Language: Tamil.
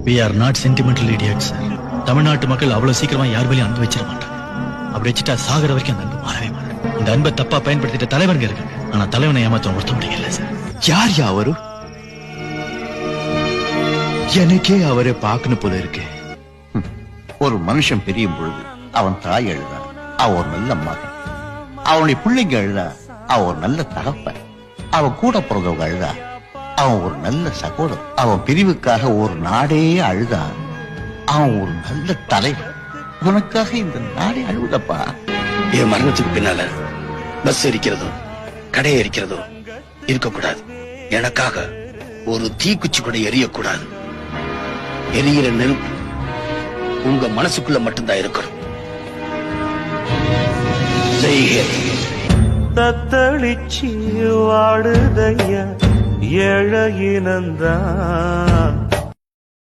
We are not sentimental idiots, sir. தமிழ்நாட்டு மக்கள் அவ்வளவு சீக்கிரமா யார் மேலேயும் அன்பு வச்சிட மாட்டாங்க. அப்படி வச்சுட்டா சாகர வரைக்கும் அந்த அன்பு மாறவே மாட்டாங்க. இந்த அன்பை தப்பா பயன்படுத்திட்ட தலைவருங்க இருக்காங்க. ஆனா தலைவனை ஏமாத்த ஒருத்த முடியல சார். யார் அவரு? எனக்கே அவரை பார்க்கணும் போல இருக்கு. ஒரு மனுஷன் பிரியும் பொழுது அவன் தாய் அழுதா அவன் ஒரு நல்ல மகன், அவனுடைய பிள்ளைங்க அழுதா அவன் ஒரு நல்ல தகப்பன், அவன் கூட பிறந்தவங்க அழுதா அவன் ஒரு நல்ல சகோதரன், அவன் பிரிவுக்காக ஒரு நாடே அழுதா அவன் ஒரு நல்ல தலைவன். உனக்காக இந்த நாடே அழுதப்பா. என் மரணத்துக்கு பின்னால பஸ் எரிக்கிறதோ கடை எரிக்கிறதோ இருக்கக்கூடாது. எனக்காக ஒரு தீக்குச்சி கூட எரியக்கூடாது. எரிகிற நெருப்பு உங்க மனசுக்குள்ள மட்டும்தான் இருக்கணும். தத்தளிச்சி வாடுதையா ஏழையினந்தான்